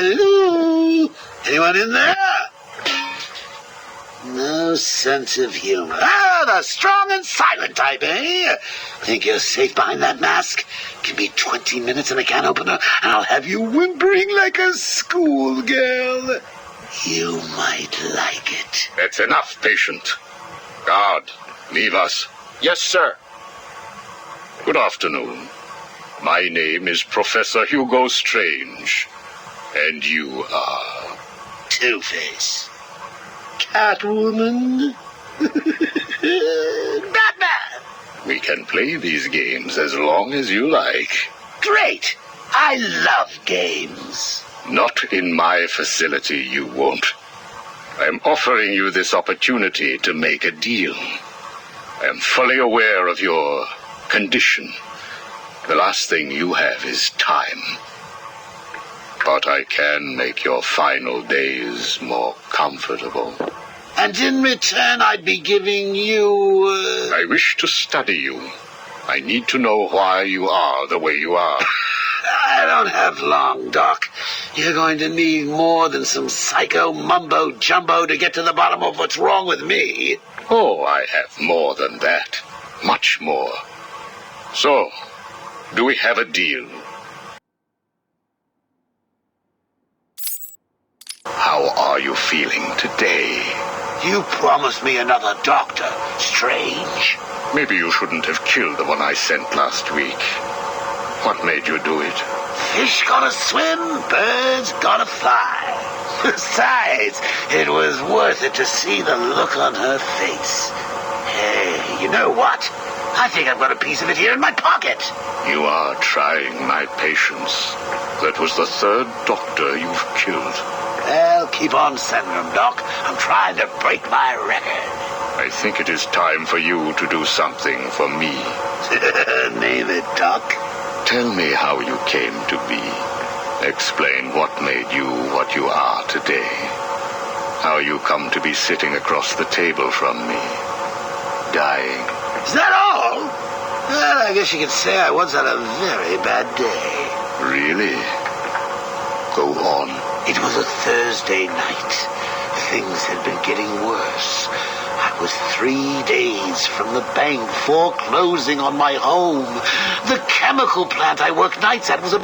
Hello? Anyone in there? No sense of humor. Ah, the strong and silent type, eh? Think you're safe behind that mask? Give me 20 minutes and a can opener, and I'll have you whimpering like a schoolgirl. You might like it. That's enough, patient. Guard, leave us. Yes, sir. Good afternoon. My name is Professor Hugo Strange. And you are? Two-Face. Catwoman. Batman. We can play these games as long as you like. Great. I love games. Not in my facility, you won't. I'm offering you this opportunity to make a deal. I am fully aware of your condition. The last thing you have is time. But I can make your final days more comfortable. And in return, I'd be giving you... I wish to study you. I need to know why you are the way you are. I don't have long, Doc. You're going to need more than some psycho mumbo-jumbo to get to the bottom of what's wrong with me. Oh, I have more than that. Much more. So, do we have a deal? How are you feeling today? You promised me another doctor, Strange. Maybe you shouldn't have killed the one I sent last week. What made you do it? Fish gotta swim, birds gotta fly. Besides, it was worth it to see the look on her face. Hey, you know what? I think I've got a piece of it here in my pocket. You are trying my patience. That was the third doctor you've killed. Well, keep on sending them, Doc. I'm trying to break my record. I think it is time for you to do something for me. Name it, Doc. Tell me how you came to be. Explain what made you what you are today. How you come to be sitting across the table from me, dying. Is that all? Well, I guess you could say I once had a very bad day. Really? Go on. It was a Thursday night. Things had been getting worse. I was 3 days from the bank foreclosing on my home. The chemical plant I worked nights at was a...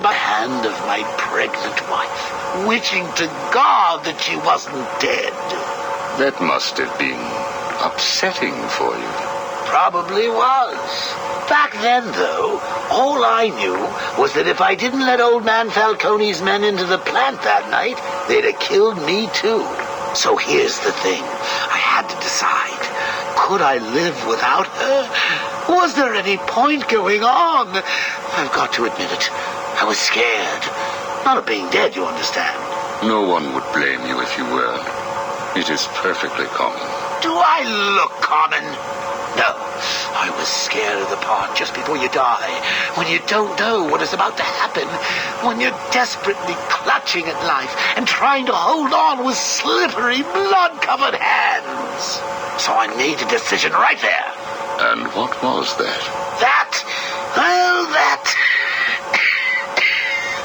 by hand of my pregnant wife, wishing to God that she wasn't dead. That must have been upsetting for you. Probably was. Back then, though, all I knew was that if I didn't let old man Falcone's men into the plant that night, they'd have killed me too. So here's the thing. I had to decide. Could I live without her? Was there any point going on? I've got to admit it. I was scared. Not of being dead, you understand. No one would blame you if you were. It is perfectly common. Do I look common? No. I was scared of the part just before you die, when you don't know what is about to happen, when you're desperately clutching at life and trying to hold on with slippery, blood-covered hands. So I made a decision right there. And what was that? That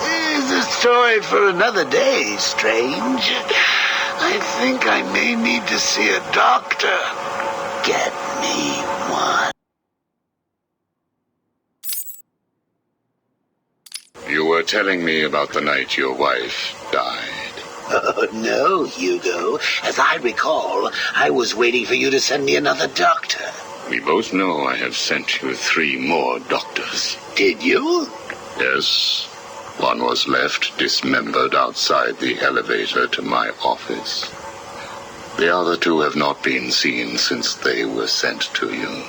is a story for another day, Strange. I think I may need to see a doctor. Get me one. You were telling me about the night your wife died. Oh, no, Hugo. As I recall, I was waiting for you to send me another doctor. We both know I have sent you 3 more doctors. Did you? Yes. One was left dismembered outside the elevator to my office. The other 2 have not been seen since they were sent to you.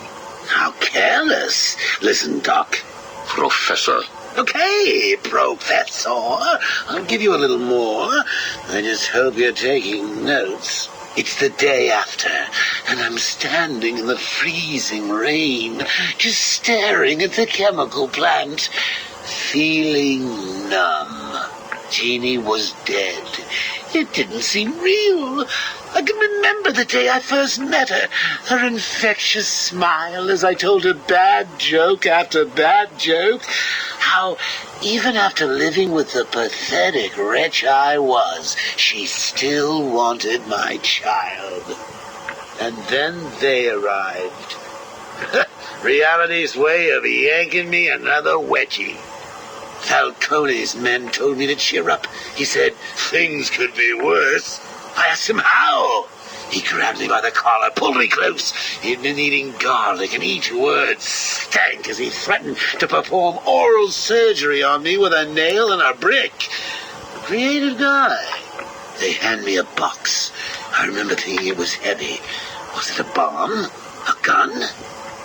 How careless. Listen, Doc. Professor. Okay, Professor. I'll give you a little more. I just hope you're taking notes. It's the day after, and I'm standing in the freezing rain, just staring at the chemical plant, feeling numb. Jeannie was dead. It didn't seem real. I can remember the day I first met her. Her infectious smile as I told her bad joke after bad joke. How how, even after living with the pathetic wretch I was, she still wanted my child. And then they arrived. Reality's way of yanking me another wedgie. Falcone's men told me to cheer up. He said things could be worse. I asked him how. He grabbed me by the collar, pulled me close. He'd been eating garlic, and each word stank as he threatened to perform oral surgery on me with a nail and a brick. A creative guy. They hand me a box. I remember thinking it was heavy. Was it a bomb? A gun?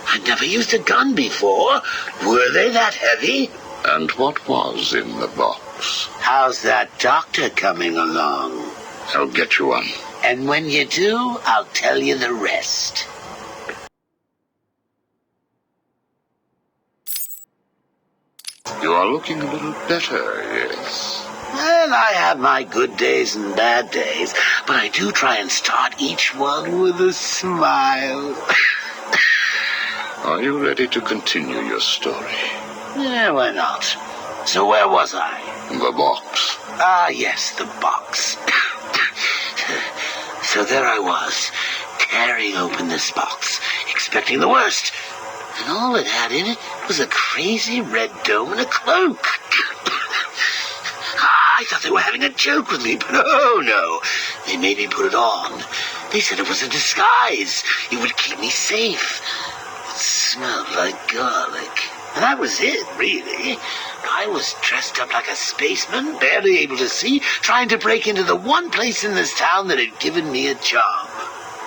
I'd never used a gun before. Were they that heavy? And what was in the box? How's that doctor coming along? I'll get you one. And when you do, I'll tell you the rest. You are looking a little better, yes. Well, I have my good days and bad days, but I do try and start each one with a smile. Are you ready to continue your story? Yeah, why not? So where was I? The box. Ah, yes, the box. So there I was, tearing open this box, expecting the worst. And all it had in it was a crazy red dome and a cloak. I thought they were having a joke with me, but oh no. They made me put it on. They said it was a disguise. It would keep me safe. It smelled like garlic. And that was it, really. I was dressed up like a spaceman, barely able to see, trying to break into the one place in this town that had given me a job.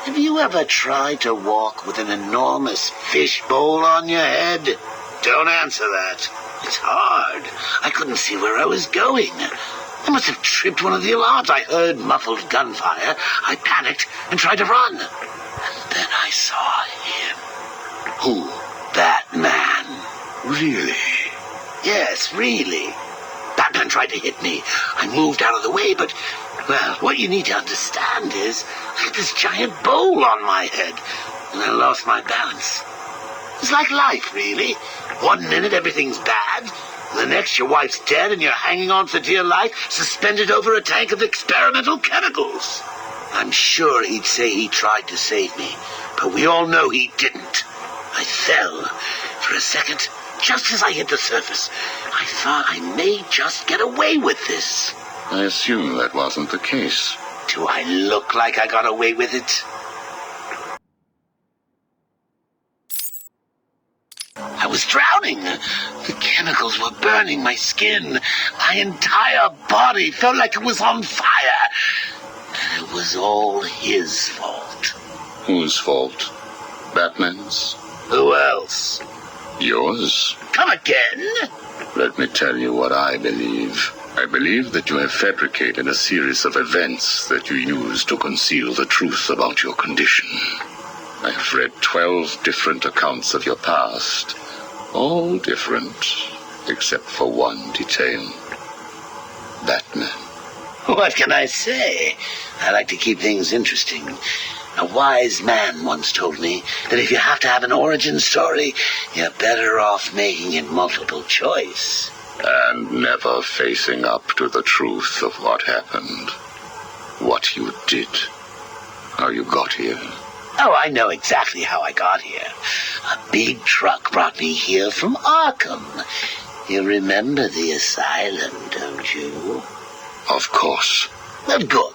Have you ever tried to walk with an enormous fishbowl on your head? Don't answer that. It's hard. I couldn't see where I was going. I must have tripped one of the alarms. I heard muffled gunfire. I panicked and tried to run. And then I saw him. Who? Batman. Really? Yes, really. Batman tried to hit me. I moved out of the way, but, well, what you need to understand is I had this giant bowl on my head, and I lost my balance. It's like life, really. One minute everything's bad, and the next your wife's dead and you're hanging on for dear life, suspended over a tank of experimental chemicals. I'm sure he'd say he tried to save me, but we all know he didn't. I fell. For a second, just as I hit the surface, I thought I may just get away with this. I assume that wasn't the case. Do I look like I got away with it? I was drowning. The chemicals were burning my skin. My entire body felt like it was on fire. And it was all his fault. Whose fault? Batman's? Who else? Yours? Come again? Let me tell you what I believe. I believe that you have fabricated a series of events that you use to conceal the truth about your condition. I have read 12 different accounts of your past, all different, except for one detail. Batman. What can I say? I like to keep things interesting. A wise man once told me that if you have to have an origin story, you're better off making it multiple choice. And never facing up to the truth of what happened. What you did. How you got here. Oh, I know exactly how I got here. A big truck brought me here from Arkham. You remember the asylum, don't you? Of course. Well, good.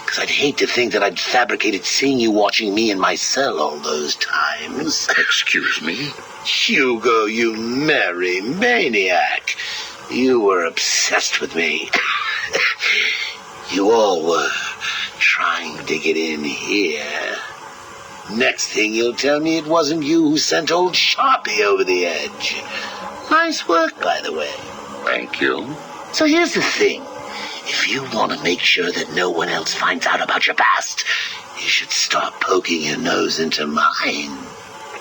Because I'd hate to think that I'd fabricated seeing you watching me in my cell all those times. Excuse me? Hugo, you merry maniac. You were obsessed with me. You all were trying to get in here. Next thing you'll tell me it wasn't you who sent old Sharpie over the edge. Nice work, by the way. Thank you. So here's the thing. If you want to make sure that no one else finds out about your past, you should stop poking your nose into mine.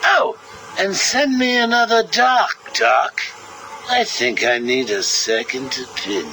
Oh, and send me another doc. I think I need a second opinion.